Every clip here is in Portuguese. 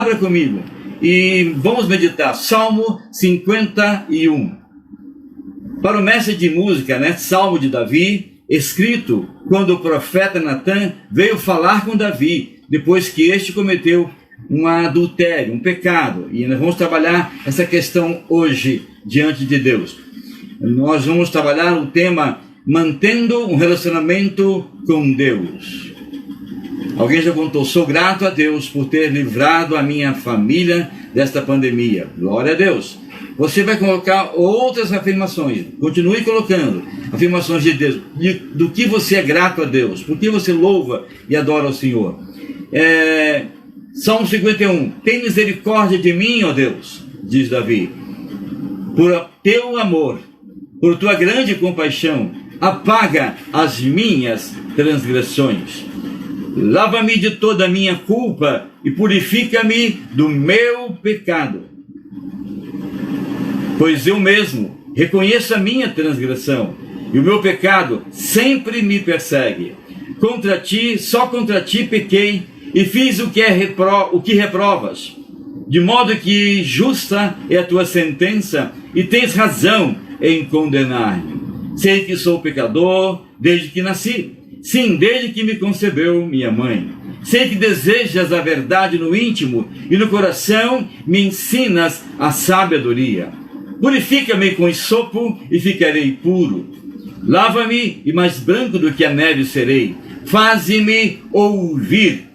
Abra comigo e vamos meditar. Salmo 51. Para o mestre de música, Salmo de Davi, escrito quando o profeta Natan veio falar com Davi, depois que este cometeu um adultério, um pecado. E nós vamos trabalhar essa questão hoje diante de Deus. Nós vamos trabalhar o tema mantendo um relacionamento com Deus. Alguém já contou: sou grato a Deus por ter livrado a minha família desta pandemia. Glória a Deus. Você vai colocar outras afirmações. Continue colocando afirmações de Deus. Do que você é grato a Deus. Por que você louva e adora ao Senhor. Salmo 51. Tem misericórdia de mim, ó Deus, diz Davi. Por teu amor, por tua grande compaixão, apaga as minhas transgressões. Lava-me de toda a minha culpa e purifica-me do meu pecado. Pois eu mesmo reconheço a minha transgressão e o meu pecado sempre me persegue. Só contra ti pequei e fiz o que reprovas. De modo que justa é a tua sentença e tens razão em condenar-me. Sei que sou pecador desde que nasci. Sim, desde que me concebeu minha mãe. Sei que desejas a verdade no íntimo e no coração me ensinas a sabedoria. Purifica-me com esopo e ficarei puro. Lava-me e mais branco do que a neve serei. Faze-me ouvir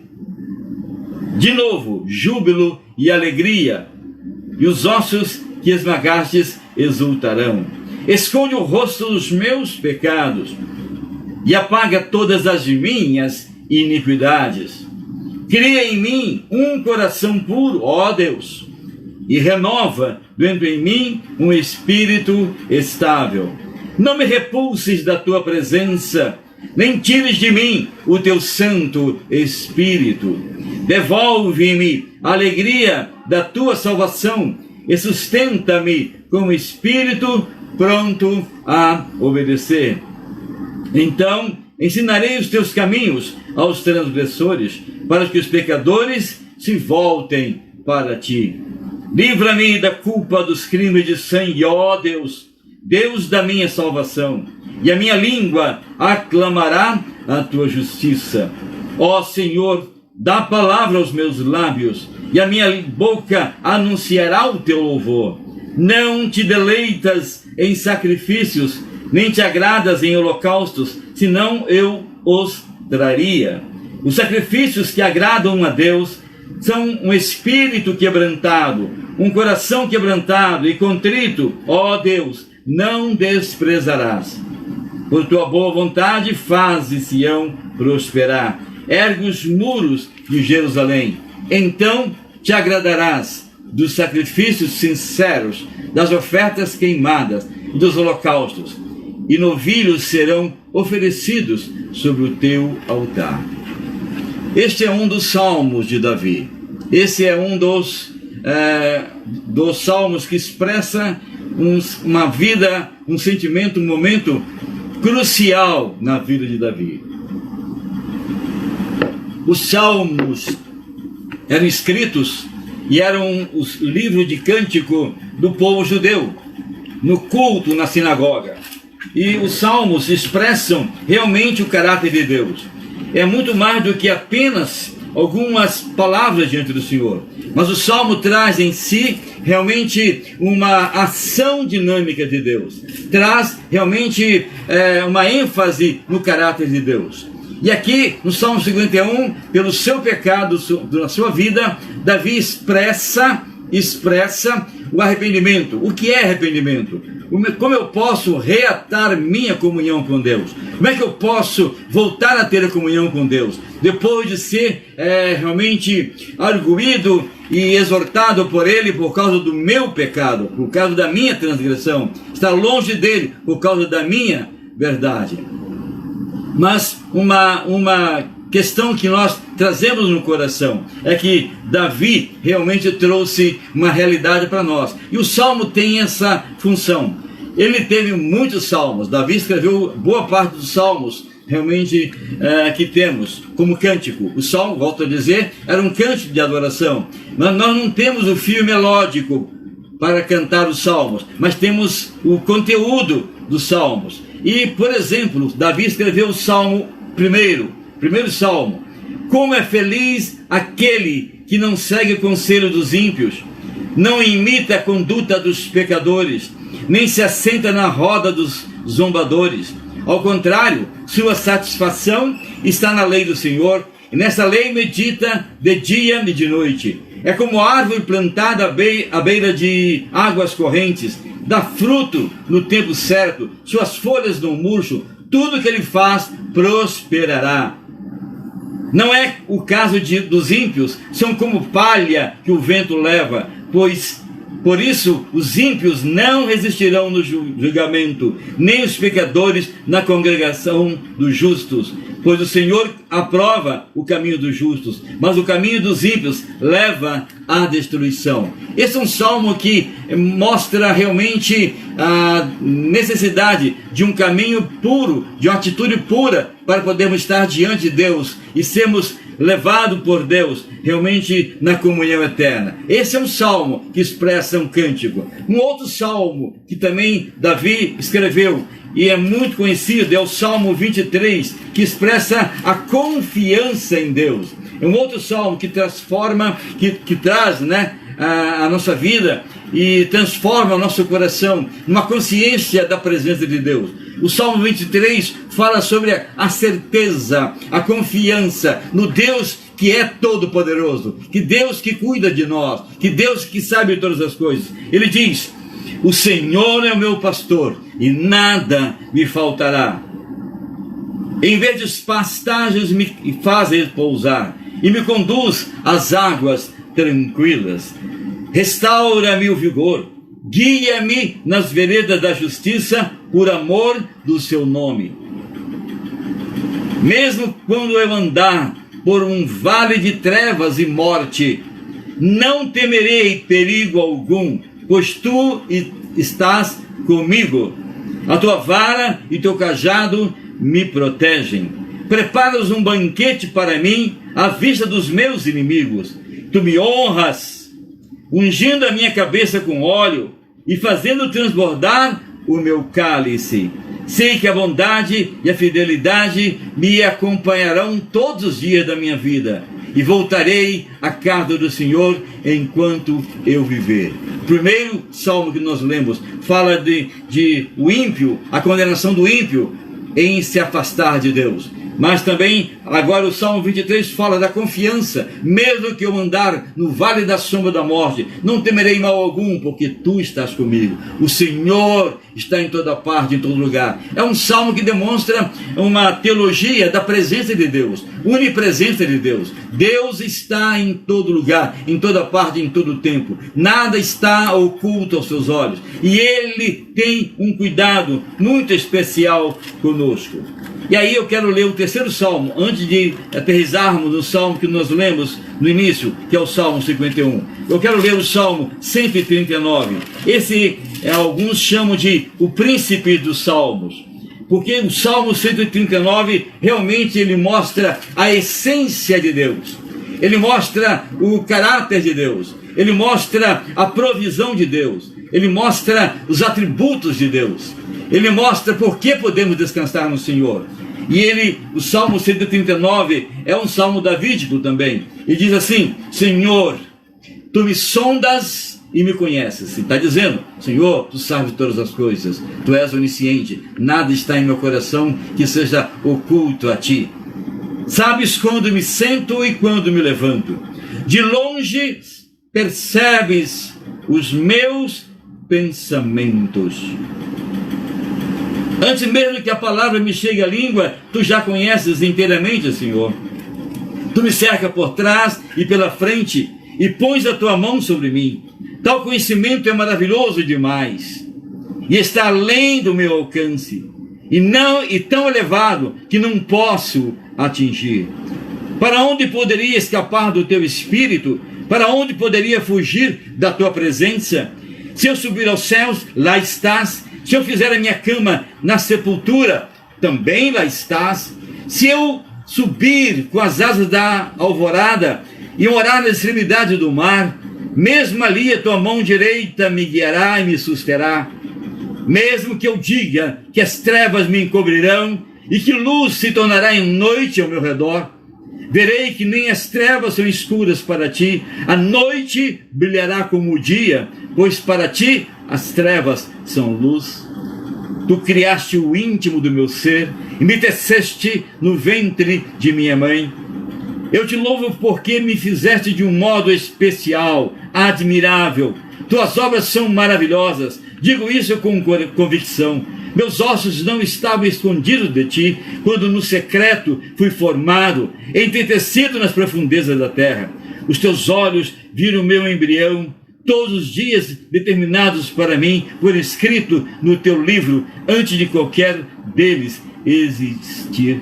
de novo júbilo e alegria, e os ossos que esmagastes exultarão. Esconde o rosto dos meus pecados e apaga todas as minhas iniquidades. Cria em mim um coração puro, ó Deus, e renova dentro em mim um espírito estável. Não me repulses da tua presença, nem tires de mim o teu santo espírito. Devolve-me a alegria da tua salvação e sustenta-me com o espírito pronto a obedecer. Então ensinarei os teus caminhos aos transgressores, para que os pecadores se voltem para ti. Livra-me da culpa dos crimes de sangue, ó Deus, Deus da minha salvação, e a minha língua aclamará a tua justiça. Ó Senhor, dá palavra aos meus lábios, e a minha boca anunciará o teu louvor. Não te deleitas em sacrifícios, nem te agradas em holocaustos, senão eu os traria. Os sacrifícios que agradam a Deus são um espírito quebrantado, um coração quebrantado e contrito, ó Deus, não desprezarás. Por tua boa vontade faze Sião prosperar, ergue os muros de Jerusalém. Então te agradarás dos sacrifícios sinceros, das ofertas queimadas e dos holocaustos, e novilhos serão oferecidos sobre o teu altar. Este é um dos salmos de Davi. Esse é um dos salmos que expressa uma vida, um sentimento, um momento crucial na vida de Davi. Os salmos eram escritos e eram os livros de cântico do povo judeu, no culto na sinagoga. E os salmos expressam realmente o caráter de Deus. É muito mais do que apenas algumas palavras diante do Senhor. Mas o salmo traz em si realmente uma ação dinâmica de Deus. Traz realmente uma ênfase no caráter de Deus. E aqui, no Salmo 51, pelo seu pecado na sua vida, Davi expressa o arrependimento. O que é arrependimento? Como eu posso reatar minha comunhão com Deus? Como é que eu posso voltar a ter a comunhão com Deus? Depois de ser realmente arguído e exortado por Ele por causa do meu pecado, por causa da minha transgressão, estar longe dEle por causa da minha verdade. Mas uma questão que nós trazemos no coração é que Davi realmente trouxe uma realidade para nós. E o Salmo tem essa função. Ele teve muitos salmos. Davi escreveu boa parte dos salmos realmente que temos como cântico. O salmo, volto a dizer, era um cântico de adoração. Mas nós não temos o fio melódico para cantar os salmos, mas temos o conteúdo dos salmos. E, por exemplo, Davi escreveu o salmo primeiro salmo. Como é feliz aquele que não segue o conselho dos ímpios, não imita a conduta dos pecadores, nem se assenta na roda dos zombadores. Ao contrário, sua satisfação está na lei do Senhor, e nessa lei medita de dia e de noite. É como árvore plantada à beira de águas correntes, dá fruto no tempo certo, suas folhas não murcham, tudo que ele faz prosperará. Não é o caso dos ímpios, são como palha que o vento leva, por isso os ímpios não resistirão no julgamento, nem os pecadores na congregação dos justos. Pois o Senhor aprova o caminho dos justos, mas o caminho dos ímpios leva à destruição. Esse é um salmo que mostra realmente a necessidade de um caminho puro, de uma atitude pura, para podermos estar diante de Deus e sermos levados por Deus realmente na comunhão eterna. Esse é um salmo que expressa um cântico. Um outro salmo que também Davi escreveu e é muito conhecido é o Salmo 23, que expressa a confiança em Deus. É um outro salmo que transforma, que traz, a nossa vida e transforma o nosso coração numa consciência da presença de Deus. O Salmo 23 fala sobre a certeza, a confiança no Deus que é todo-poderoso, que Deus que cuida de nós, que Deus que sabe todas as coisas. Ele diz: o Senhor é o meu pastor e nada me faltará. Em verdes pastagens me faz repousar e me conduz às águas tranquilas. Restaura-me o vigor, guia-me nas veredas da justiça por amor do seu nome. Mesmo quando eu andar por um vale de trevas e morte, não temerei perigo algum, pois tu estás comigo. A tua vara e teu cajado me protegem. Preparas um banquete para mim à vista dos meus inimigos. Tu me honras, ungindo a minha cabeça com óleo e fazendo transbordar o meu cálice. Sei que a bondade e a fidelidade me acompanharão todos os dias da minha vida, e voltarei à casa do Senhor enquanto eu viver. O primeiro salmo que nós lemos fala de o ímpio, a condenação do ímpio em se afastar de Deus. Mas também, agora o Salmo 23 fala da confiança. Mesmo que eu andar no vale da sombra da morte, não temerei mal algum, porque tu estás comigo. O Senhor está em toda parte, em todo lugar. É um salmo que demonstra uma teologia da presença de Deus, onipresença de Deus. Deus está em todo lugar, em toda parte, em todo tempo. Nada está oculto aos seus olhos. E Ele tem um cuidado muito especial conosco. E aí eu quero ler o terceiro salmo, antes de aterrissarmos no salmo que nós lemos no início, que é o Salmo 51. Eu quero ler o Salmo 139. Esse, alguns chamam de o príncipe dos salmos, porque o Salmo 139 realmente ele mostra a essência de Deus. Ele mostra o caráter de Deus. Ele mostra a provisão de Deus. Ele mostra os atributos de Deus. Ele mostra por que podemos descansar no Senhor. E o Salmo 139 é um salmo davídico também. E diz assim: Senhor, tu me sondas e me conheces. Está dizendo: Senhor, tu sabes todas as coisas. Tu és onisciente. Nada está em meu coração que seja oculto a ti. Sabes quando me sento e quando me levanto. De longe percebes os meus pensamentos. Antes mesmo que a palavra me chegue à língua, tu já conheces inteiramente, Senhor. Tu me cerca por trás e pela frente e pões a tua mão sobre mim. Tal conhecimento é maravilhoso demais e está além do meu alcance e tão elevado que não posso atingir. Para onde poderia escapar do teu espírito? Para onde poderia fugir da tua presença? Se eu subir aos céus, lá estás. Se eu fizer a minha cama na sepultura, também lá estás. Se eu subir com as asas da alvorada e morar na extremidade do mar, mesmo ali a tua mão direita me guiará e me susterá. Mesmo que eu diga que as trevas me encobrirão e que luz se tornará em noite ao meu redor, verei que nem as trevas são escuras para ti. A noite brilhará como o dia, pois para ti as trevas são luz. Tu criaste o íntimo do meu ser e me teceste no ventre de minha mãe. Eu te louvo porque me fizeste de um modo especial, admirável. Tuas obras são maravilhosas. Digo isso com convicção. Meus ossos não estavam escondidos de ti, quando no secreto fui formado, entretecido nas profundezas da terra. Os teus olhos viram o meu embrião, todos os dias determinados para mim, por escrito no teu livro, antes de qualquer deles existir.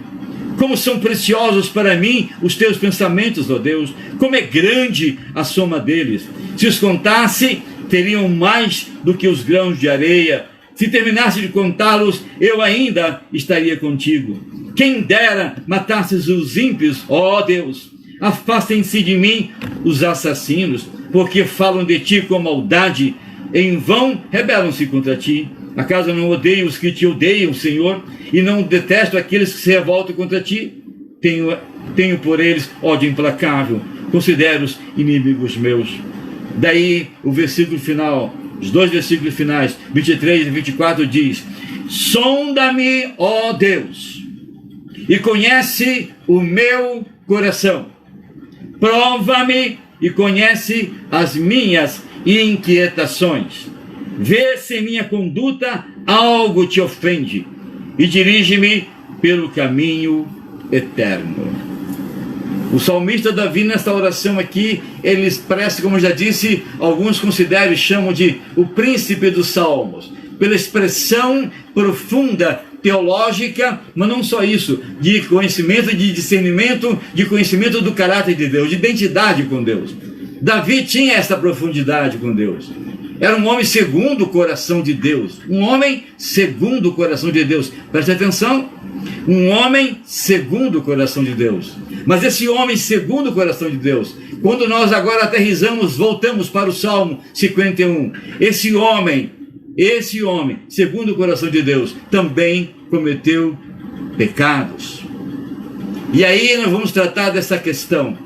Como são preciosos para mim os teus pensamentos, ó Deus, como é grande a soma deles. Se os contasse, teriam mais do que os grãos de areia. Se terminasse de contá-los, eu ainda estaria contigo. Quem dera matasses os ímpios, ó Deus. Afastem-se de mim os assassinos, porque falam de ti com maldade. Em vão rebelam-se contra ti. Acaso eu não odeio os que te odeiam, Senhor, e não detesto aqueles que se revoltam contra ti? Tenho por eles ódio implacável, considero-os inimigos meus. Daí o versículo final, os dois versículos finais, 23 e 24, diz: sonda-me, ó Deus, e conhece o meu coração. Prova-me e conhece as minhas inquietações. Vê se em minha conduta algo te ofende e dirige-me pelo caminho eterno. O salmista Davi, nesta oração aqui, ele expressa, como eu já disse, alguns consideram e chamam de o príncipe dos salmos, pela expressão profunda, teológica, mas não só isso, de conhecimento, de discernimento, de conhecimento do caráter de Deus, de identidade com Deus. Davi tinha essa profundidade com Deus. Era um homem segundo o coração de Deus. Um homem segundo o coração de Deus. Preste atenção. Um homem segundo o coração de Deus. Mas esse homem segundo o coração de Deus, quando nós agora aterrizamos, voltamos para o Salmo 51. Esse homem, segundo o coração de Deus, também cometeu pecados. E aí nós vamos tratar dessa questão.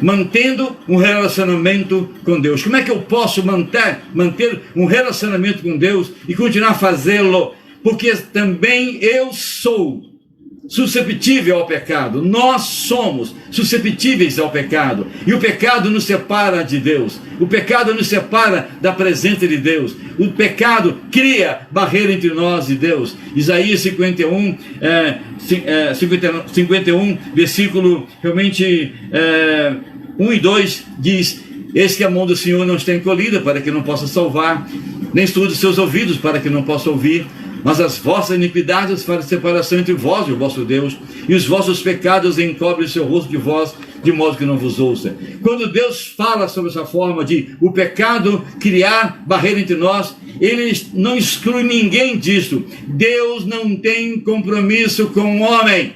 Mantendo um relacionamento com Deus. Como é que eu posso manter um relacionamento com Deus e continuar a fazê-lo? Porque também eu sou susceptível ao pecado. Nós somos susceptíveis ao pecado. E o pecado nos separa de Deus. O pecado nos separa da presença de Deus. O pecado cria barreira entre nós e Deus. Isaías 51, versículo realmente 1 e 2 diz: eis que a mão do Senhor não está encolhida para que não possa salvar, nem surdos os seus ouvidos para que não possa ouvir. Mas as vossas iniquidades fazem separação entre vós e o vosso Deus, e os vossos pecados encobrem o seu rosto de vós, de modo que não vos ouça. Quando Deus fala sobre essa forma de o pecado criar barreira entre nós, Ele não exclui ninguém disso. Deus não tem compromisso com o homem.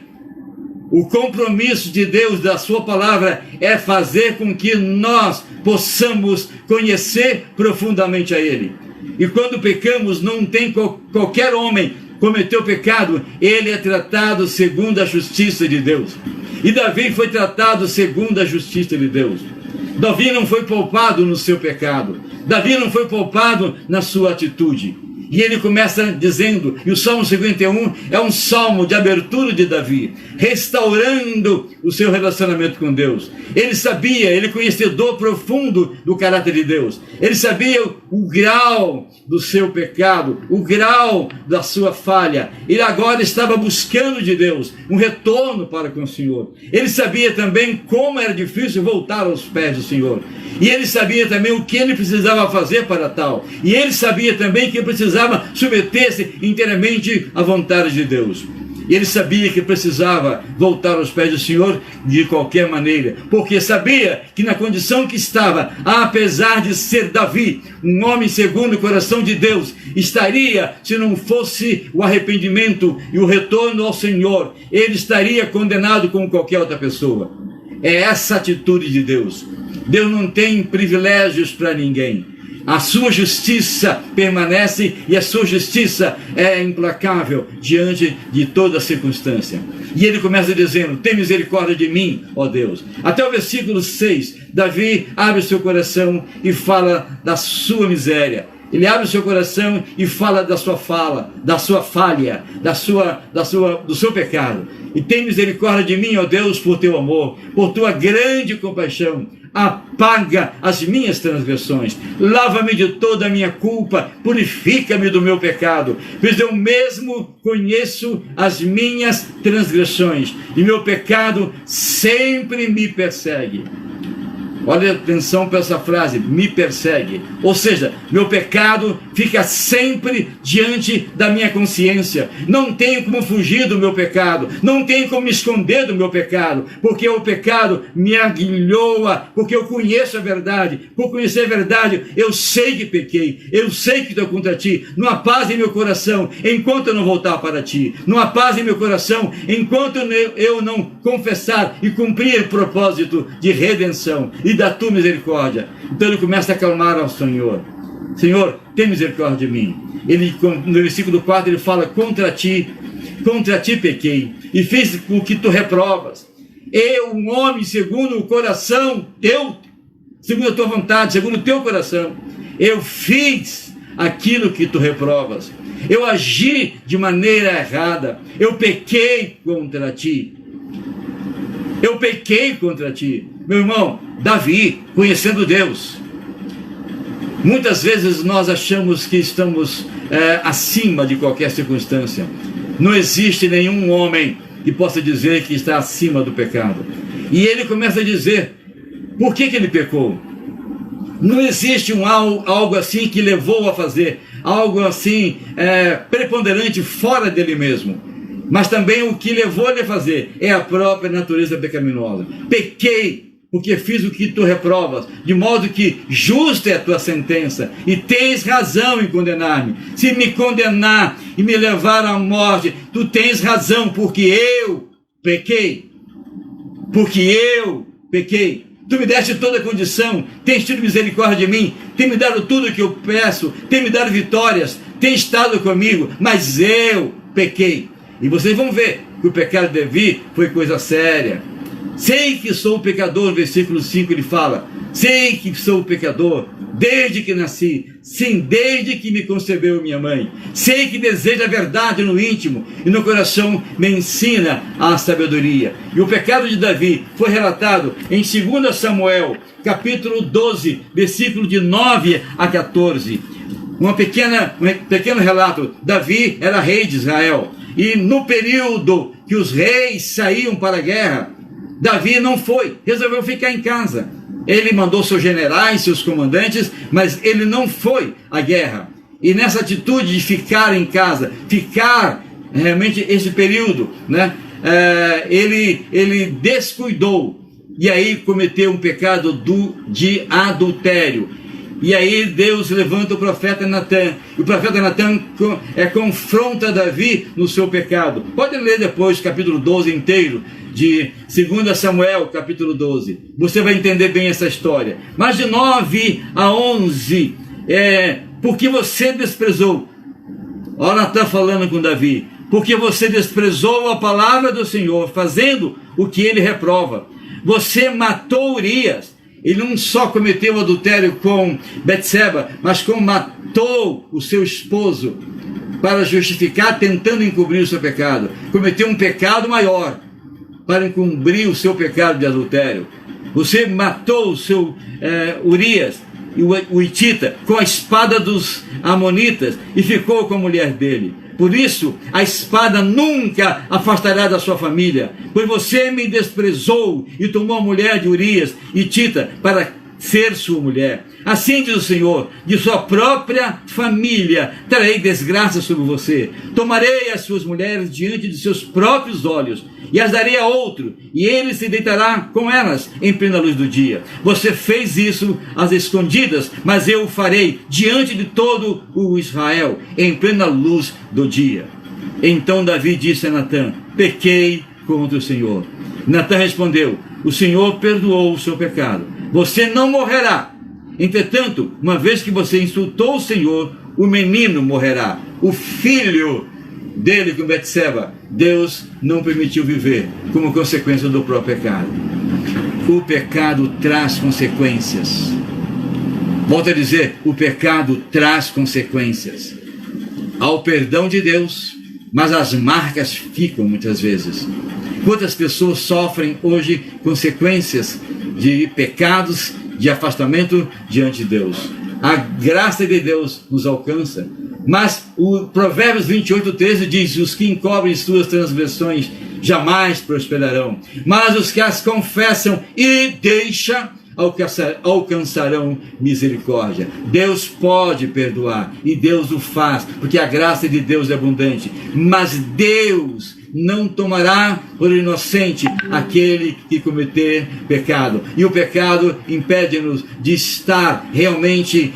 O compromisso de Deus, da sua palavra, é fazer com que nós possamos conhecer profundamente a Ele. E quando pecamos, não tem qualquer homem cometeu pecado, ele é tratado segundo a justiça de Deus. E Davi foi tratado segundo a justiça de Deus. Davi não foi poupado no seu pecado. Davi não foi poupado na sua atitude. E ele começa dizendo, e o Salmo 51 é um salmo de abertura de Davi, restaurando o seu relacionamento com Deus. Ele sabia, ele conhecedor profundo do caráter de Deus. Ele sabia o grau do seu pecado, o grau da sua falha. Ele agora estava buscando de Deus um retorno para com o Senhor. Ele sabia também como era difícil voltar aos pés do Senhor. E ele sabia também o que ele precisava fazer para tal. E ele sabia também que precisava submeter-se inteiramente à vontade de Deus. E ele sabia que precisava voltar aos pés do Senhor de qualquer maneira, porque sabia que na condição que estava, apesar de ser Davi, um homem segundo o coração de Deus, estaria, se não fosse o arrependimento e o retorno ao Senhor, ele estaria condenado como qualquer outra pessoa. É essa atitude de Deus. Deus não tem privilégios para ninguém. A sua justiça permanece e a sua justiça é implacável diante de toda circunstância. E ele começa dizendo: tem misericórdia de mim, ó Deus. Até o versículo 6, Davi abre o seu coração e fala da sua miséria. Ele abre o seu coração e fala da sua falha, do seu pecado. E tem misericórdia de mim, ó Deus, por teu amor, por tua grande compaixão. Apaga as minhas transgressões, lava-me de toda a minha culpa, purifica-me do meu pecado, pois eu mesmo conheço as minhas transgressões, e meu pecado sempre me persegue. Olha atenção para essa frase, me persegue. Ou seja, meu pecado fica sempre diante da minha consciência. Não tenho como fugir do meu pecado. Não tenho como me esconder do meu pecado. Porque o pecado me aguilhoa. Porque eu conheço a verdade. Por conhecer a verdade, eu sei que pequei. Eu sei que estou contra ti. Não há paz em meu coração enquanto eu não voltar para ti. Não há paz em meu coração enquanto eu não confessar e cumprir o propósito de redenção e da tua misericórdia. Então ele começa a clamar ao Senhor: Senhor, tem misericórdia de mim. Ele, no versículo 4, ele fala: contra ti pequei, e fiz o que tu reprovas. Eu, um homem segundo o coração teu, segundo a tua vontade, segundo o teu coração, eu fiz aquilo que tu reprovas. Eu agi de maneira errada. Eu pequei contra ti. Eu pequei contra ti. Meu irmão, Davi, conhecendo Deus, muitas vezes nós achamos que estamos acima de qualquer circunstância. Não existe nenhum homem que possa dizer que está acima do pecado. E ele começa a dizer por que ele pecou. Não existe algo assim que levou a fazer, algo assim preponderante fora dele mesmo. Mas também o que levou ele a fazer é a própria natureza pecaminosa. Pequei porque fiz o que tu reprovas, de modo que justa é a tua sentença, e tens razão em condenar-me. Se me condenar e me levar à morte, tu tens razão, porque eu pequei. Porque eu pequei. Tu me deste toda a condição, tens tido misericórdia de mim, tem me dado tudo o que eu peço, tem me dado vitórias, tem estado comigo, mas eu pequei. E vocês vão ver que o pecado de Davi foi coisa séria. Sei que sou pecador, versículo 5 ele fala: sei que sou pecador desde que nasci, sim, desde que me concebeu minha mãe. Sei que desejo a verdade no íntimo e no coração me ensina a sabedoria. E o pecado de Davi foi relatado em 2 Samuel, capítulo 12, versículo de 9 a 14. Um pequeno relato. Davi era rei de Israel, e no período que os reis saíam para a guerra, Davi não foi, resolveu ficar em casa. Ele mandou seus generais, seus comandantes, mas ele não foi à guerra. E nessa atitude de ficar em casa, ficar realmente esse período, né, ele descuidou, e aí cometeu um pecado de adultério. E aí Deus levanta o profeta Natã, e o profeta Natã confronta Davi no seu pecado. Pode ler depois o capítulo 12 inteiro, de 2 Samuel, capítulo 12. Você vai entender bem essa história. Mas de 9 a 11, porque você desprezou. Olha Natã falando com Davi: porque você desprezou a palavra do Senhor, fazendo o que ele reprova. Você matou Urias. Ele não só cometeu adultério com Betseba, mas como matou o seu esposo para justificar, tentando encobrir o seu pecado. Cometeu um pecado maior para encobrir o seu pecado de adultério. Você matou o seu Urias, o hitita, com a espada dos amonitas, e ficou com a mulher dele. Por isso, a espada nunca afastará da sua família, pois você me desprezou e tomou a mulher de Urias, hitita, para ser sua mulher. Assim diz o Senhor, de sua própria família trarei desgraça sobre você. Tomarei as suas mulheres diante de seus próprios olhos e as darei a outro, e ele se deitará com elas em plena luz do dia. Você fez isso às escondidas, mas eu o farei diante de todo o Israel, em plena luz do dia. Então Davi disse a Natã: pequei contra o Senhor. Natã respondeu: o Senhor perdoou o seu pecado. Você não morrerá. Entretanto, uma vez que você insultou o Senhor, o menino morrerá. O filho dele com Betseba, Deus não permitiu viver como consequência do próprio pecado. O pecado traz consequências. Volto a dizer, o pecado traz consequências. Há o perdão de Deus, mas as marcas ficam muitas vezes. Quantas pessoas sofrem hoje consequências de pecados, de afastamento diante de Deus? A graça de Deus nos alcança, mas o Provérbios 28:13 diz: os que encobrem suas transgressões jamais prosperarão, mas os que as confessam e deixam alcançarão misericórdia. Deus pode perdoar, e Deus o faz, porque a graça de Deus é abundante, mas Deus não tomará por inocente aquele que cometer pecado, e o pecado impede-nos de estar realmente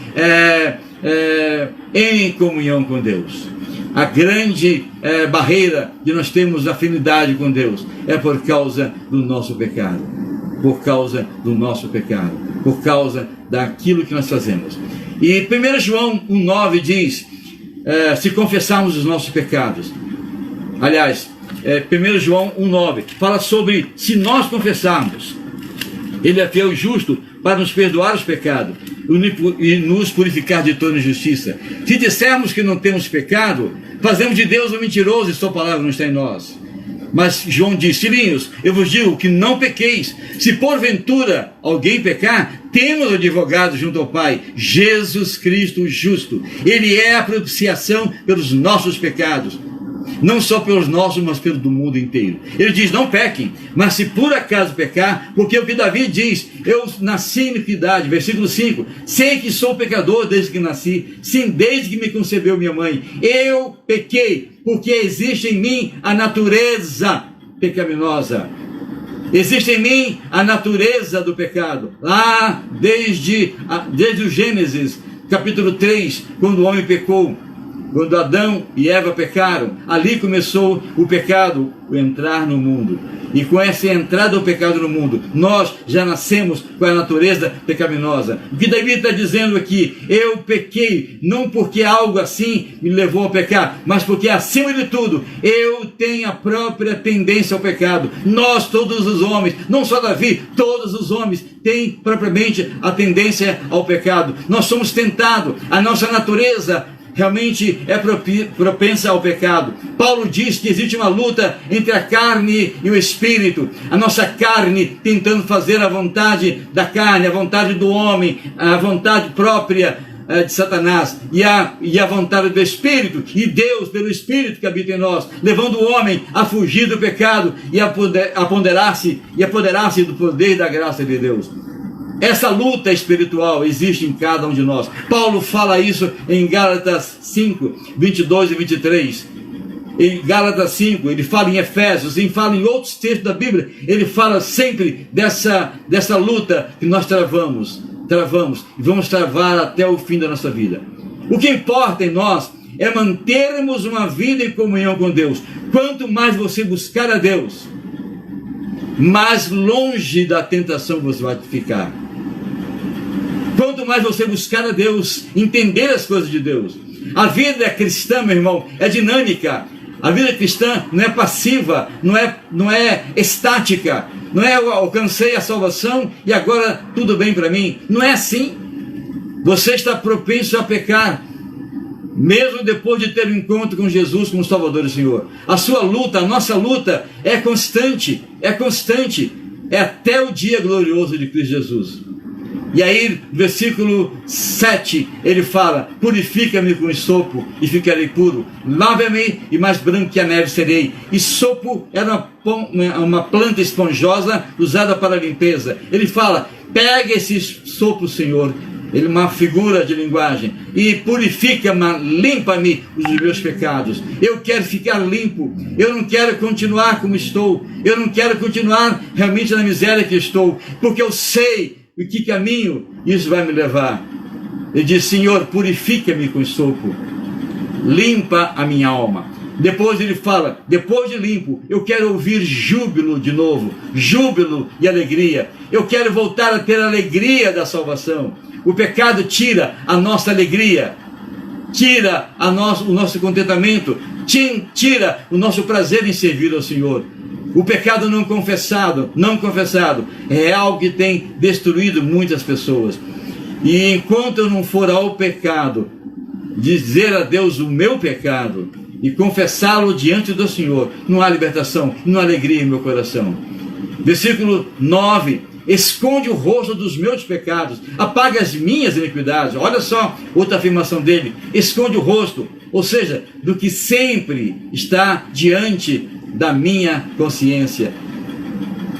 em comunhão com Deus. A grande barreira de nós termos afinidade com Deus é por causa do nosso pecado. Por causa do nosso pecado, por causa daquilo que nós fazemos. E 1 João 1,9 diz, se confessarmos os nossos pecados, aliás, 1 João 1,9 fala sobre se nós confessarmos, ele é fiel e justo para nos perdoar os pecados e nos purificar de toda injustiça. Se dissermos que não temos pecado, fazemos de Deus um mentiroso e sua palavra não está em nós. Mas João diz: filhinhos, eu vos digo que não pequeis. Se porventura alguém pecar, temos advogado junto ao Pai, Jesus Cristo justo. Ele é a propiciação pelos nossos pecados, não só pelos nossos, mas pelo do mundo inteiro. Ele diz: não pequem, mas se por acaso pecar, porque o que Davi diz: eu nasci em iniquidade, versículo 5, sei que sou pecador desde que nasci, sim, desde que me concebeu minha mãe. Eu pequei, porque existe em mim a natureza pecaminosa. Existe em mim a natureza do pecado. Lá desde o Gênesis, capítulo 3, quando o homem pecou, quando Adão e Eva pecaram, ali começou o pecado, o entrar no mundo. E com essa entrada do pecado no mundo, nós já nascemos com a natureza pecaminosa. O que Davi está dizendo aqui: eu pequei, não porque algo assim me levou a pecar, mas porque, acima de tudo, eu tenho a própria tendência ao pecado. Nós, todos os homens, não só Davi, todos os homens têm propriamente a tendência ao pecado. Nós somos tentados, a nossa natureza realmente é propensa ao pecado. Paulo diz que existe uma luta entre a carne e o espírito. A nossa carne tentando fazer a vontade da carne, a vontade do homem, a vontade própria de Satanás, e a vontade do Espírito, e Deus pelo Espírito que habita em nós, levando o homem a fugir do pecado e a apoderar-se do poder e da graça de Deus. Essa luta espiritual existe em cada um de nós. Paulo fala isso em Gálatas 5, 22 e 23. Em Gálatas 5, ele fala em Efésios, ele fala em outros textos da Bíblia, ele fala sempre dessa luta que nós travamos e vamos travar até o fim da nossa vida. O que importa em nós é mantermos uma vida em comunhão com Deus. Quanto mais você buscar a Deus, mais longe da tentação você vai ficar. Quanto mais você buscar a Deus, entender as coisas de Deus. A vida cristã, meu irmão, é dinâmica. A vida cristã não é passiva, não é estática. Não é eu alcancei a salvação e agora tudo bem para mim. Não é assim. Você está propenso a pecar, mesmo depois de ter um encontro com Jesus como Salvador e Senhor. A sua luta, a nossa luta é constante, é até o dia glorioso de Cristo Jesus. E aí, versículo 7, ele fala: purifica-me com esopo e ficarei puro, lava-me e mais branco que a neve serei. Esopo era uma planta esponjosa usada para a limpeza. Ele fala: pega esse sopro, Senhor, ele é uma figura de linguagem, e purifica-me, limpa-me os meus pecados. Eu quero ficar limpo, eu não quero continuar como estou, eu não quero continuar realmente na miséria que estou, porque eu sei em que caminho isso vai me levar. Ele diz: Senhor, purifica-me com sopro, limpa a minha alma. Depois ele fala, depois de limpo, eu quero ouvir júbilo de novo, júbilo e alegria. Eu quero voltar a ter a alegria da salvação. O pecado tira a nossa alegria, tira o nosso contentamento, tira o nosso prazer em servir ao Senhor. O pecado não confessado é algo que tem destruído muitas pessoas. E enquanto eu não for ao pecado, dizer a Deus o meu pecado e confessá-lo diante do Senhor, não há libertação, não há alegria em meu coração. Versículo 9: esconde o rosto dos meus pecados, apaga as minhas iniquidades. Olha só outra afirmação dele: esconde o rosto, ou seja, do que sempre está diante da minha consciência.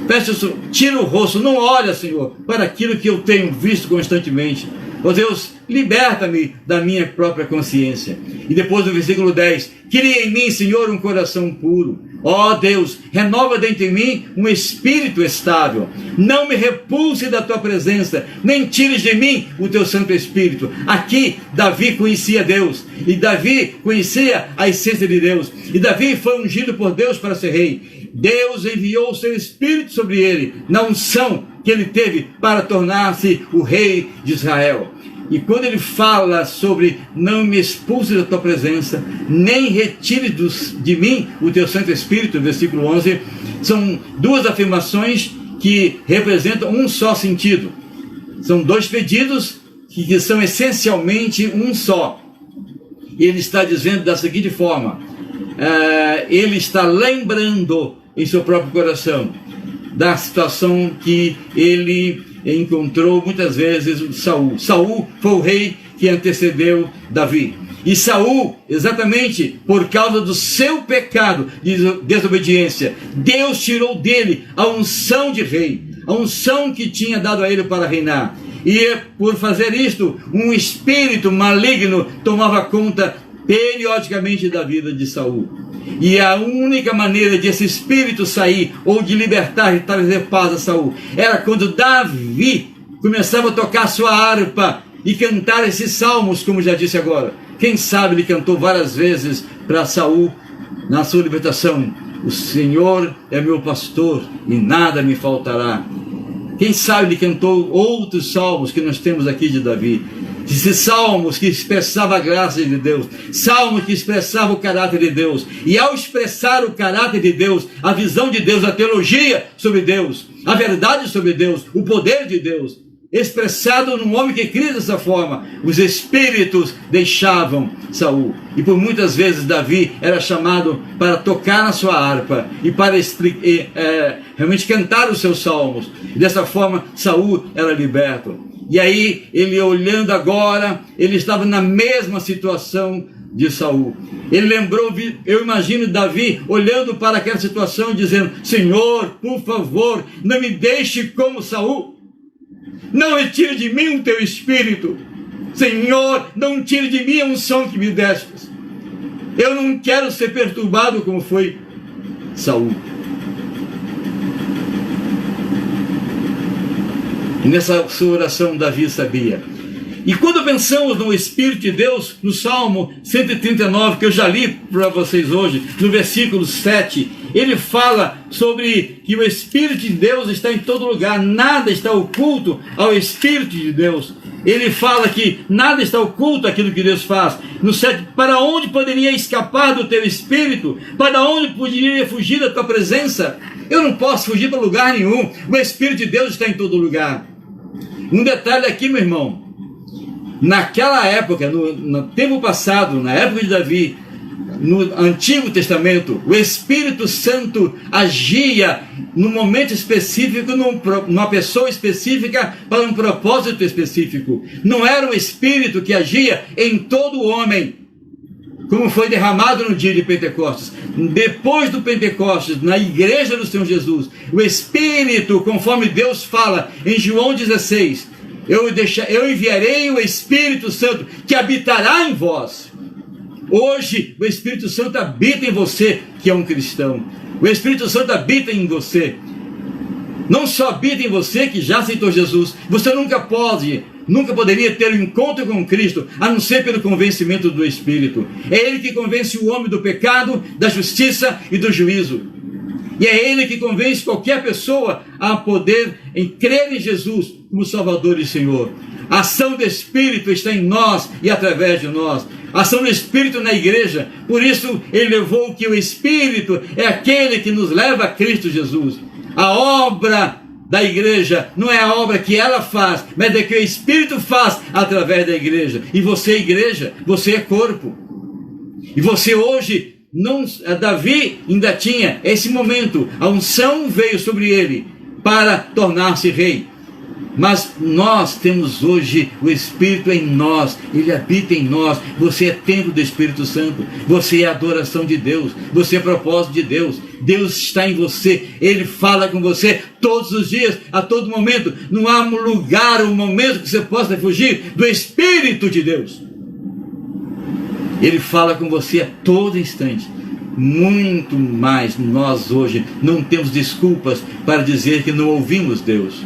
Peço, tira o rosto, não olha, Senhor, para aquilo que eu tenho visto constantemente. Ó Deus, liberta-me da minha própria consciência. E depois do versículo 10, cria em mim, Senhor, um coração puro. Ó Deus, renova dentro de mim um espírito estável. Não me repulse da tua presença, nem tires de mim o teu Santo Espírito. Aqui Davi conhecia Deus, e Davi conhecia a essência de Deus, e Davi foi ungido por Deus para ser rei. Deus enviou o seu Espírito sobre ele, na unção que ele teve para tornar-se o rei de Israel. E quando ele fala sobre não me expulse da tua presença, nem retire de mim o teu Santo Espírito, versículo 11, são duas afirmações que representam um só sentido. São dois pedidos que são essencialmente um só. E ele está dizendo da seguinte forma, ele está lembrando em seu próprio coração da situação que ele encontrou muitas vezes Saul. Saul foi o rei que antecedeu Davi. E Saul, exatamente por causa do seu pecado de desobediência, Deus tirou dele a unção de rei, a unção que tinha dado a ele para reinar. E por fazer isto, um espírito maligno tomava conta periodicamente da vida de Saul. E a única maneira de esse espírito sair, ou de libertar e trazer paz a Saul, era quando Davi começava a tocar sua harpa e cantar esses salmos, como já disse agora. Quem sabe ele cantou várias vezes para Saul na sua libertação: o Senhor é meu pastor e nada me faltará. Quem sabe ele cantou outros salmos que nós temos aqui de Davi. Esses salmos que expressavam a graça de Deus, salmos que expressavam o caráter de Deus. E ao expressar o caráter de Deus, a visão de Deus, a teologia sobre Deus, a verdade sobre Deus, o poder de Deus, expressado num homem que cria dessa forma, os espíritos deixavam Saul. E por muitas vezes Davi era chamado para tocar na sua harpa e para realmente cantar os seus salmos. E dessa forma Saul era liberto. E aí, ele olhando agora, ele estava na mesma situação de Saul. Ele lembrou, eu imagino Davi olhando para aquela situação e dizendo: Senhor, por favor, não me deixe como Saul. Não retire de mim o teu espírito. Senhor, não tire de mim a unção que me destes. Eu não quero ser perturbado como foi Saul. E nessa sua oração Davi sabia. E quando pensamos no Espírito de Deus, no Salmo 139, que eu já li para vocês hoje, no versículo 7, ele fala sobre que o Espírito de Deus está em todo lugar, nada está oculto ao Espírito de Deus. Ele fala que nada está oculto àquilo que Deus faz. No 7, para onde poderia escapar do teu Espírito? Para onde poderia fugir da tua presença? Eu não posso fugir para lugar nenhum, o Espírito de Deus está em todo lugar. Um detalhe aqui, meu irmão, naquela época, no tempo passado, na época de Davi, no Antigo Testamento, o Espírito Santo agia num momento específico, numa pessoa específica, para um propósito específico. Não era o Espírito que agia em todo homem, como foi derramado no dia de Pentecostes. Depois do Pentecostes, na igreja do Senhor Jesus, o Espírito, conforme Deus fala em João 16, eu enviarei o Espírito Santo que habitará em vós. Hoje o Espírito Santo habita em você, que é um cristão. O Espírito Santo habita em você. Não só habita em você que já aceitou Jesus. Você nunca poderia ter um encontro com Cristo, a não ser pelo convencimento do Espírito. É Ele que convence o homem do pecado, da justiça e do juízo. E é Ele que convence qualquer pessoa a poder crer em Jesus como Salvador e Senhor. A ação do Espírito está em nós e através de nós. A ação do Espírito na igreja. Por isso Ele levou que o Espírito é aquele que nos leva a Cristo Jesus. A obra da igreja não é a obra que ela faz, mas é que o Espírito faz através da igreja. E você é igreja, você é corpo. E você hoje, Davi ainda tinha esse momento, a unção veio sobre ele para tornar-se rei. Mas nós temos hoje o Espírito em nós, Ele habita em nós. Você é templo do Espírito Santo, você é adoração de Deus, você é propósito de Deus. Deus está em você, Ele fala com você todos os dias, a todo momento. Não há lugar ou momento que você possa fugir do Espírito de Deus. Ele fala com você a todo instante. Muito mais nós hoje não temos desculpas para dizer que não ouvimos Deus,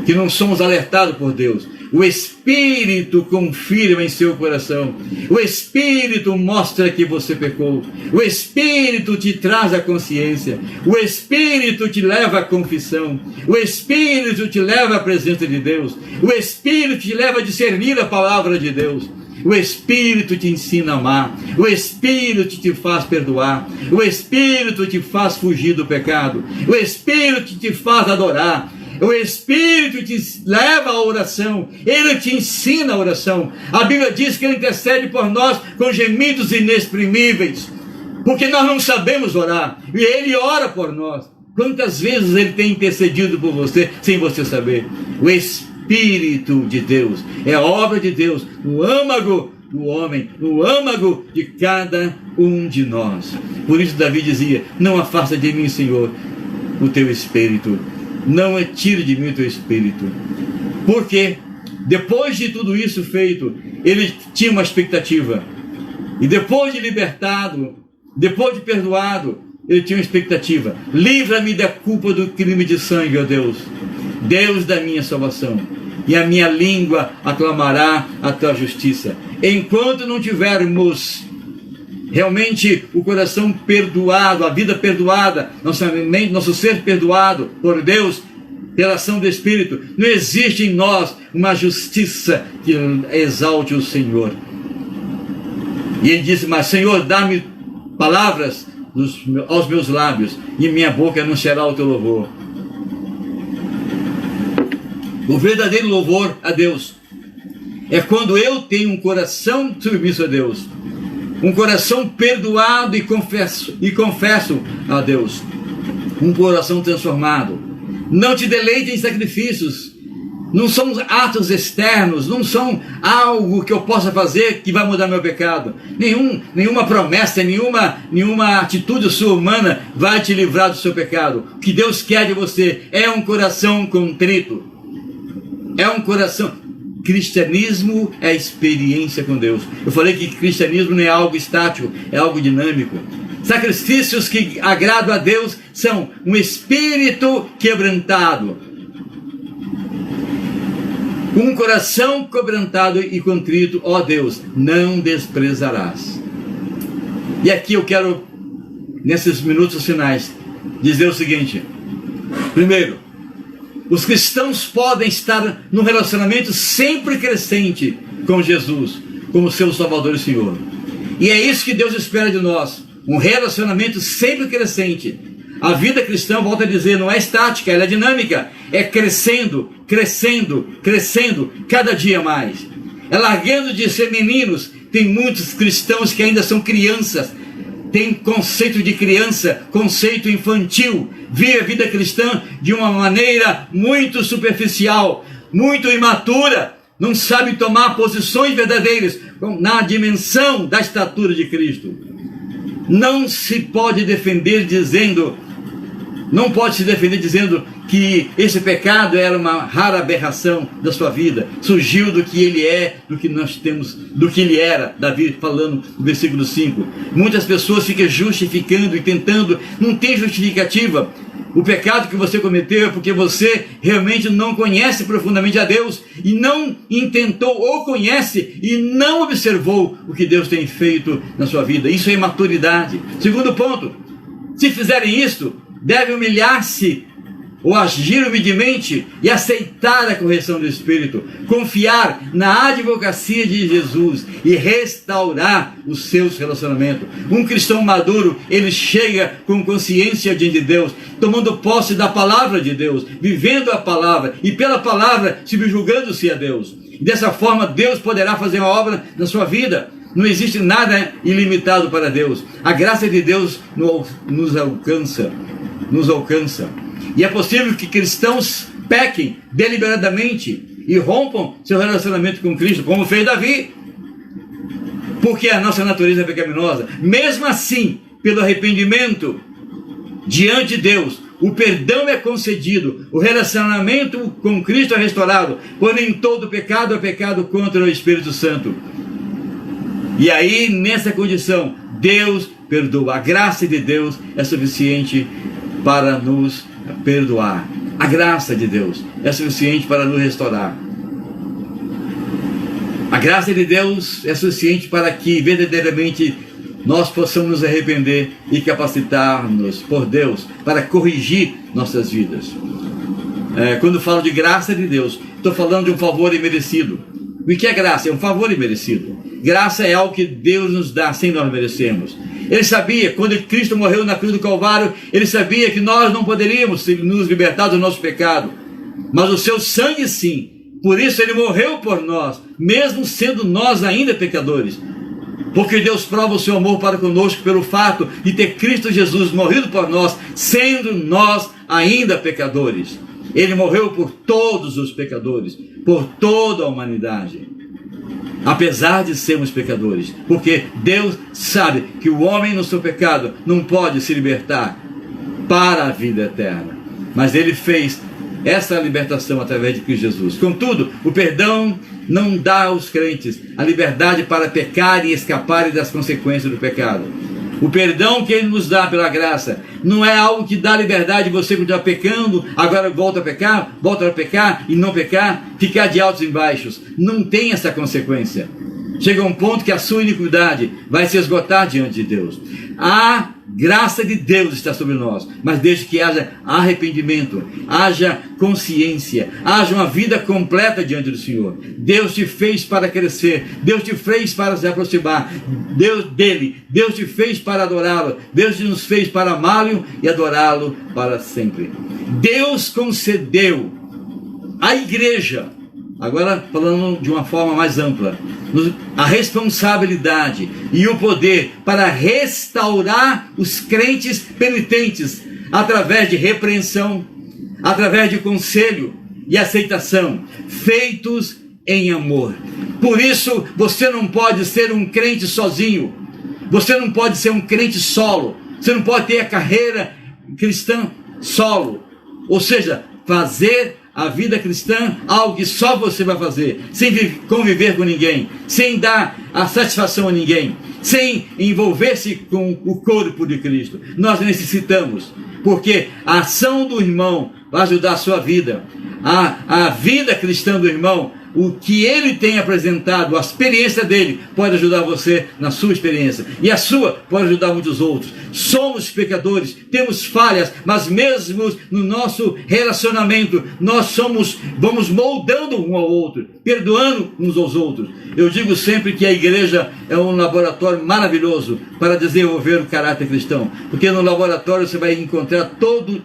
que não somos alertados por Deus. O Espírito confirma em seu coração. O Espírito mostra que você pecou. O Espírito te traz a consciência. O Espírito te leva à confissão. O Espírito te leva à presença de Deus. O Espírito te leva a discernir a palavra de Deus. O Espírito te ensina a amar. O Espírito te faz perdoar. O Espírito te faz fugir do pecado. O Espírito te faz adorar. O Espírito te leva à oração. Ele te ensina a oração. A Bíblia diz que Ele intercede por nós com gemidos inexprimíveis, porque nós não sabemos orar, e Ele ora por nós. Quantas vezes Ele tem intercedido por você sem você saber? O Espírito de Deus é a obra de Deus no âmago do homem, no âmago de cada um de nós. Por isso Davi dizia: não afasta de mim, Senhor, o teu Espírito. Não tire de mim o teu Espírito. Porque depois de tudo isso feito, ele tinha uma expectativa. E depois de libertado, depois de perdoado, ele tinha uma expectativa: livra-me da culpa do crime de sangue, ó Deus, Deus da minha salvação, e a minha língua aclamará a tua justiça. Enquanto não tivermos realmente o coração perdoado, a vida perdoada, nossa mente, nosso ser perdoado por Deus, pela ação do Espírito, não existe em nós uma justiça que exalte o Senhor. E ele disse: mas Senhor, dá-me palavras aos meus lábios, e minha boca anunciará o teu louvor. O verdadeiro louvor a Deus é quando eu tenho um coração submisso a Deus, um coração perdoado e confesso a Deus, um coração transformado. Não te deleite em sacrifícios. Não são atos externos, não são algo que eu possa fazer que vai mudar meu pecado. Nenhuma promessa, nenhuma atitude sua humana vai te livrar do seu pecado. O que Deus quer de você é um coração contrito. É um coração. Cristianismo é experiência com Deus. Eu falei que cristianismo não é algo estático, é algo dinâmico. Sacrifícios que agradam a Deus são um espírito quebrantado, um coração quebrantado e contrito, ó Deus, não desprezarás. E aqui eu quero, nesses minutos finais, dizer o seguinte: primeiro, os cristãos podem estar num relacionamento sempre crescente com Jesus, como seu Salvador e Senhor. E é isso que Deus espera de nós, um relacionamento sempre crescente. A vida cristã, volto a dizer, não é estática, ela é dinâmica, é crescendo, crescendo, crescendo, cada dia mais. É largando de ser meninos. Tem muitos cristãos que ainda são crianças, tem conceito de criança, conceito infantil, vive a vida cristã de uma maneira muito superficial, muito imatura, não sabe tomar posições verdadeiras na dimensão da estatura de Cristo. Não se pode defender dizendo que esse pecado era uma rara aberração da sua vida, surgiu do que ele é, do que nós temos, do que ele era. Davi falando no versículo 5. Muitas pessoas ficam justificando e tentando, não tem justificativa. O pecado que você cometeu é porque você realmente não conhece profundamente a Deus e não intentou ou conhece e não observou o que Deus tem feito na sua vida. Isso é imaturidade. Segundo ponto, se fizerem isso, devem humilhar-se ou agir humildemente e aceitar a correção do Espírito, confiar na advocacia de Jesus e restaurar os seus relacionamentos. Um cristão maduro, ele chega com consciência diante de Deus, tomando posse da palavra de Deus, vivendo a palavra e pela palavra subjugando-se a Deus. E dessa forma Deus poderá fazer uma obra na sua vida. Não existe nada ilimitado para Deus. A graça de Deus nos alcança. E é possível que cristãos pequem deliberadamente e rompam seu relacionamento com Cristo, como fez Davi, porque a nossa natureza é pecaminosa. Mesmo assim, pelo arrependimento diante de Deus, o perdão é concedido, o relacionamento com Cristo é restaurado, porém todo pecado é pecado contra o Espírito Santo. E aí, nessa condição, Deus perdoa. A graça de Deus é suficiente para nos perdoar. A graça de Deus é suficiente para nos restaurar. A graça de Deus é suficiente para que verdadeiramente nós possamos nos arrepender e capacitar-nos por Deus para corrigir nossas vidas. Quando falo de graça de Deus, estou falando de um favor imerecido. O que é graça? É um favor imerecido. Graça é algo que Deus nos dá sem nós merecermos. Ele sabia, quando Cristo morreu na cruz do Calvário, ele sabia que nós não poderíamos nos libertar do nosso pecado, mas o seu sangue sim. Por isso ele morreu por nós, mesmo sendo nós ainda pecadores. Porque Deus prova o seu amor para conosco pelo fato de ter Cristo Jesus morrido por nós, sendo nós ainda pecadores. Ele morreu por todos os pecadores, por toda a humanidade. Apesar de sermos pecadores, porque Deus sabe que o homem no seu pecado não pode se libertar para a vida eterna, mas ele fez essa libertação através de Cristo Jesus. Contudo, o perdão não dá aos crentes a liberdade para pecar e escaparem das consequências do pecado. O perdão que ele nos dá pela graça não é algo que dá liberdade de você continuar pecando, agora volta a pecar e não pecar, ficar de altos e baixos. Não tem essa consequência. Chega um ponto que a sua iniquidade vai se esgotar diante de Deus. A graça de Deus está sobre nós, mas desde que haja arrependimento, haja consciência, haja uma vida completa diante do Senhor. Deus te fez para crescer, Deus te fez para se aproximar Deus te fez para adorá-lo, Deus nos fez para amá-lo e adorá-lo para sempre. Deus concedeu à igreja, agora falando de uma forma mais ampla, a responsabilidade e o poder para restaurar os crentes penitentes através de repreensão, através de conselho e aceitação, feitos em amor. Por isso, você não pode ser um crente sozinho, você não pode ser um crente solo, você não pode ter a carreira cristã solo, ou seja, fazer a vida cristã algo que só você vai fazer, sem conviver com ninguém, sem dar a satisfação a ninguém, sem envolver-se com o corpo de Cristo. Nós necessitamos, porque a ação do irmão vai ajudar a sua vida, a vida cristã do irmão, o que ele tem apresentado, a experiência dele pode ajudar você na sua experiência, e a sua pode ajudar muitos outros. Somos pecadores, temos falhas, mas mesmo no nosso relacionamento nós vamos moldando um ao outro, perdoando uns aos outros. Eu digo sempre que a igreja é um laboratório maravilhoso para desenvolver o caráter cristão, porque no laboratório você vai encontrar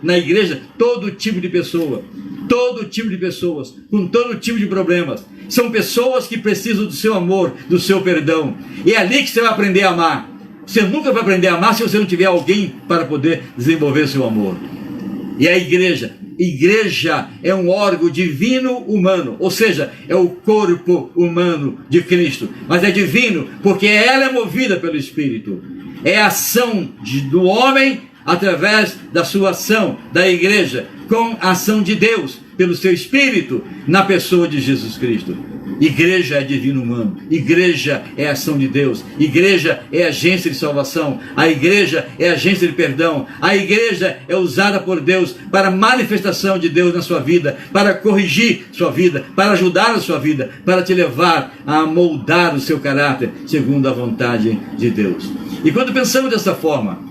na igreja todo tipo de pessoa, todo tipo de pessoas, com todo tipo de problemas. São pessoas que precisam do seu amor, do seu perdão. E é ali que você vai aprender a amar. Você nunca vai aprender a amar se você não tiver alguém para poder desenvolver seu amor. E a igreja igreja é um órgão divino humano, ou seja, é o corpo humano de Cristo, mas é divino porque ela é movida pelo Espírito. É a ação do homem através da sua ação, da igreja, com a ação de Deus, pelo seu Espírito, na pessoa de Jesus Cristo. Igreja é divino humano, igreja é ação de Deus, igreja é agência de salvação, a igreja é agência de perdão, a igreja é usada por Deus para a manifestação de Deus na sua vida, para corrigir sua vida, para ajudar a sua vida, para te levar a moldar o seu caráter segundo a vontade de Deus. E quando pensamos dessa forma,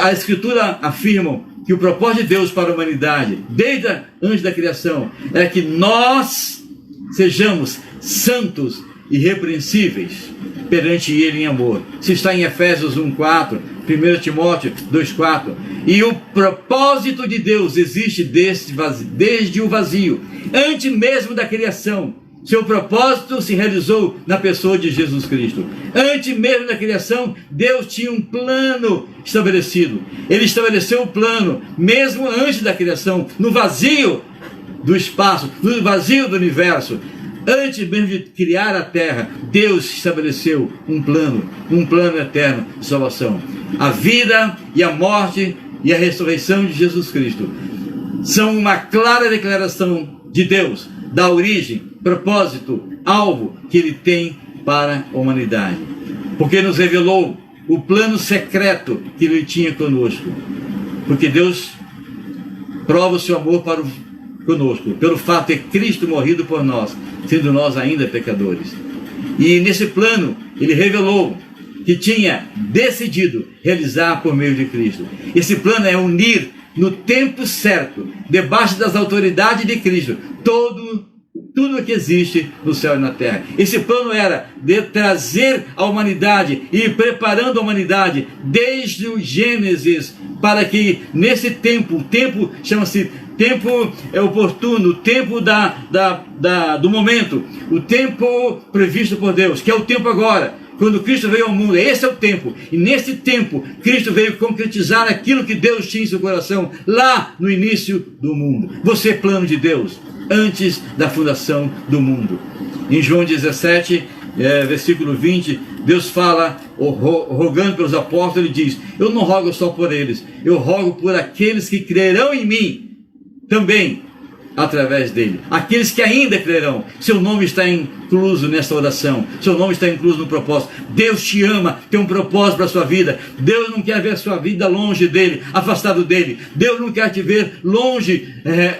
a Escritura afirma que o propósito de Deus para a humanidade, desde antes da criação, é que nós sejamos santos e irrepreensíveis perante Ele em amor. Isso está em Efésios 1:4, 1 Timóteo 2:4. E o propósito de Deus existe desde o vazio, antes mesmo da criação. Seu propósito se realizou na pessoa de Jesus Cristo. Antes mesmo da criação, Deus tinha um plano estabelecido. Ele estabeleceu o plano, mesmo antes da criação, no vazio do espaço, no vazio do universo. Antes mesmo de criar a terra, Deus estabeleceu um plano eterno de salvação. A vida e a morte e a ressurreição de Jesus Cristo são uma clara declaração de Deus, da origem, propósito, alvo que Ele tem para a humanidade. Porque nos revelou o plano secreto que Ele tinha conosco. Porque Deus prova o seu amor conosco, pelo fato de Cristo morrido por nós, sendo nós ainda pecadores. E nesse plano, Ele revelou que tinha decidido realizar por meio de Cristo. Esse plano é unir no tempo certo, debaixo das autoridades de Cristo, tudo o que existe no céu e na terra. Esse plano era de trazer a humanidade e ir preparando a humanidade desde o Gênesis, para que nesse tempo, o tempo chama-se tempo oportuno, o tempo do momento, o tempo previsto por Deus, que é o tempo agora, quando Cristo veio ao mundo. Esse é o tempo, e nesse tempo Cristo veio concretizar aquilo que Deus tinha em seu coração lá no início do mundo. Você é plano de Deus antes da fundação do mundo. Em João 17, versículo 20, Deus fala, rogando pelos apóstolos, Ele diz: eu não rogo só por eles, eu rogo por aqueles que crerão em mim também através dele. Aqueles que ainda crerão, seu nome está incluso nessa oração, seu nome está incluso no propósito. Deus te ama, tem um propósito para a sua vida. Deus não quer ver a sua vida longe dele, afastado dele. Deus não quer te ver longe,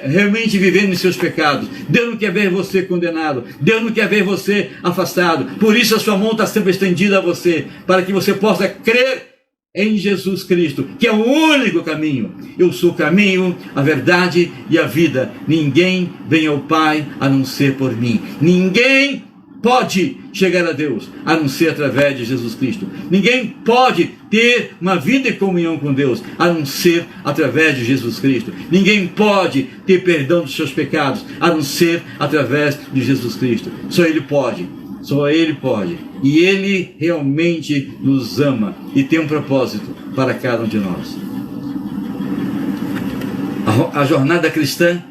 realmente vivendo em seus pecados. Deus não quer ver você condenado. Deus não quer ver você afastado. Por isso a sua mão está sempre estendida a você, para que você possa crer em Jesus Cristo, que é o único caminho. Eu sou o caminho, a verdade e a vida. Ninguém vem ao Pai a não ser por mim. Ninguém pode chegar a Deus a não ser através de Jesus Cristo. Ninguém pode ter uma vida de comunhão com Deus a não ser através de Jesus Cristo. Ninguém pode ter perdão dos seus pecados a não ser através de Jesus Cristo. Só Ele pode. Só Ele pode. E Ele realmente nos ama e tem um propósito para cada um de nós. A jornada cristã,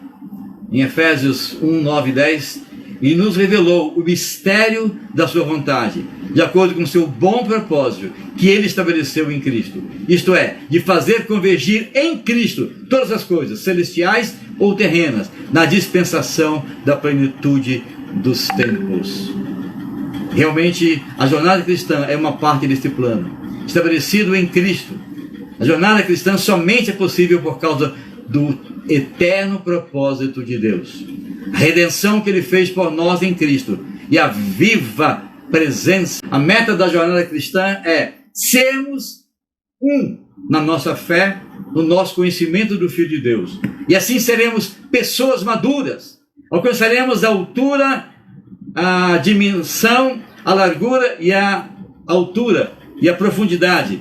em Efésios 1, 9 e 10, e nos revelou o mistério da sua vontade, de acordo com o seu bom propósito que Ele estabeleceu em Cristo. Isto é, de fazer convergir em Cristo todas as coisas, celestiais ou terrenas, na dispensação da plenitude dos tempos. Realmente, a jornada cristã é uma parte desse plano, estabelecido em Cristo. A jornada cristã somente é possível por causa do eterno propósito de Deus. A redenção que Ele fez por nós em Cristo e a viva presença. A meta da jornada cristã é sermos um na nossa fé, no nosso conhecimento do Filho de Deus. E assim seremos pessoas maduras. Alcançaremos a altura, a dimensão, a largura e a altura e a profundidade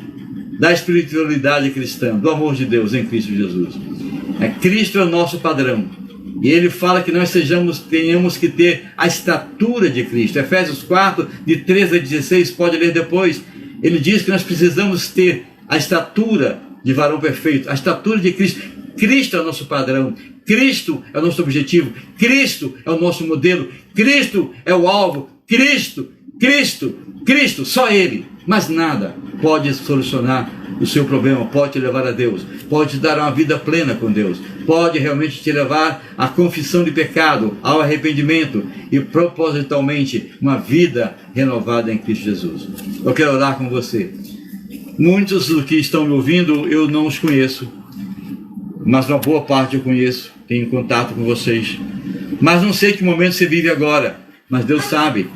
da espiritualidade cristã, do amor de Deus em Cristo Jesus. Cristo é o nosso padrão. E Ele fala que nós tenhamos que ter a estatura de Cristo. Efésios 4, de 13 a 16, pode ler depois. Ele diz que nós precisamos ter a estatura de varão perfeito, a estatura de Cristo. Cristo é o nosso padrão, Cristo é o nosso objetivo, Cristo é o nosso modelo, Cristo é o alvo, Cristo, só Ele, mas nada pode solucionar o seu problema, pode te levar a Deus, pode te dar uma vida plena com Deus, pode realmente te levar à confissão de pecado, ao arrependimento e propositalmente uma vida renovada em Cristo Jesus. Eu quero orar com você. Muitos dos que estão me ouvindo eu não os conheço, mas uma boa parte eu conheço, tenho contato com vocês, mas não sei que momento você vive agora, mas Deus sabe.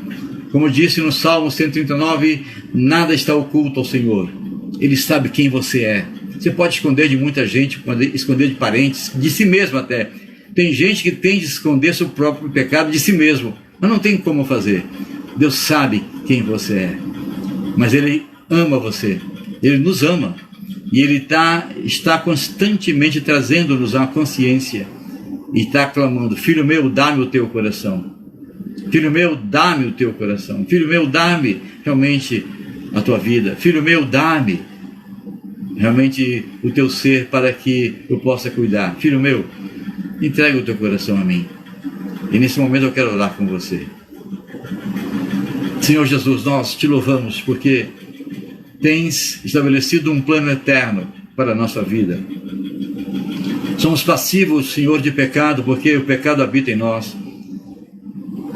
Como disse no Salmo 139, nada está oculto ao Senhor. Ele sabe quem você é. Você pode esconder de muita gente, pode esconder de parentes, de si mesmo até. Tem gente que tende a esconder seu próprio pecado de si mesmo, mas não tem como fazer. Deus sabe quem você é, mas Ele ama você, Ele nos ama, e Ele está constantemente trazendo-nos a consciência, e está clamando: filho meu, dá-me o teu coração. Filho meu, dá-me o teu coração. Filho meu, dá-me realmente a tua vida. Filho meu, dá-me realmente o teu ser para que eu possa cuidar. Filho meu, entrega o teu coração a mim. E nesse momento eu quero orar com você. Senhor Jesus, nós te louvamos porque tens estabelecido um plano eterno para a nossa vida. Somos passivos, Senhor, de pecado, porque o pecado habita em nós.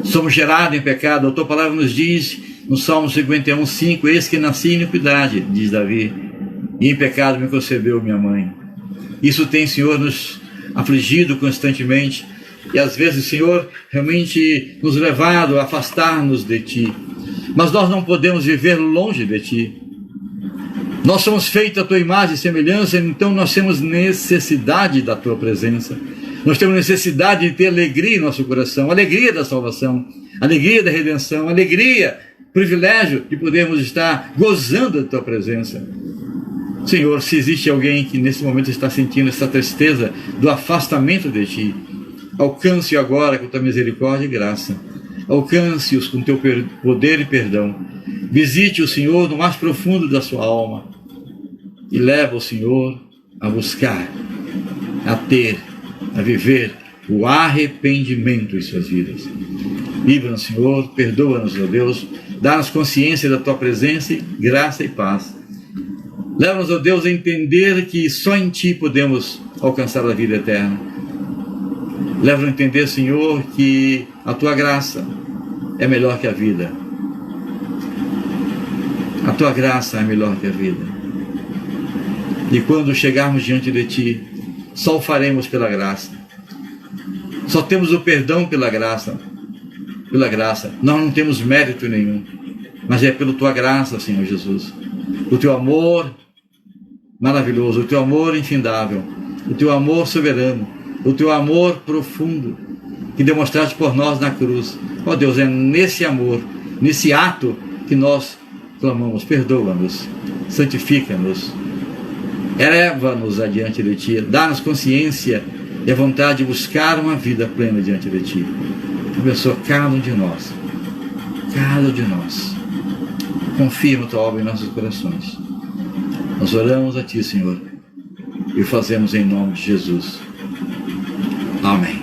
Somos gerados em pecado. A tua palavra nos diz no Salmo 51:5: eis que nasci em iniquidade, diz Davi, e em pecado me concebeu minha mãe. Isso tem, Senhor, nos afligido constantemente, e às vezes, Senhor, realmente nos levado a afastar-nos de Ti. Mas nós não podemos viver longe de Ti. Nós somos feitos à Tua imagem e semelhança, então nós temos necessidade da Tua presença. Nós temos necessidade de ter alegria em nosso coração, alegria da salvação, alegria da redenção, alegria, privilégio de podermos estar gozando da Tua presença. Senhor, se existe alguém que nesse momento está sentindo essa tristeza do afastamento de Ti, alcance-o agora com Tua misericórdia e graça. Alcance-os com Teu poder e perdão. Visite o Senhor no mais profundo da sua alma e leva o Senhor a buscar, a ter, a viver o arrependimento em suas vidas. Livra-nos, Senhor, perdoa-nos, ó Deus, dá-nos consciência da Tua presença, graça e paz. Leva-nos, ó Deus, a entender que só em Ti podemos alcançar a vida eterna. Leva-nos a entender, Senhor, que a Tua graça é melhor que a vida. A Tua graça é melhor que a vida. E quando chegarmos diante de Ti, só o faremos pela graça. Só temos o perdão pela graça. Pela graça. Nós não temos mérito nenhum, mas é pela Tua graça, Senhor Jesus. O Teu amor maravilhoso, o Teu amor infindável, o Teu amor soberano, o Teu amor profundo, que demonstraste por nós na cruz. Ó Deus, é nesse amor, nesse ato que nós clamamos: perdoa-nos, santifica-nos, eleva-nos adiante de Ti, dá-nos consciência e a vontade de buscar uma vida plena diante de Ti. Abençoa cada um de nós, confia na Tua obra em nossos corações. Nós oramos a Ti, Senhor, e o fazemos em nome de Jesus. Amém.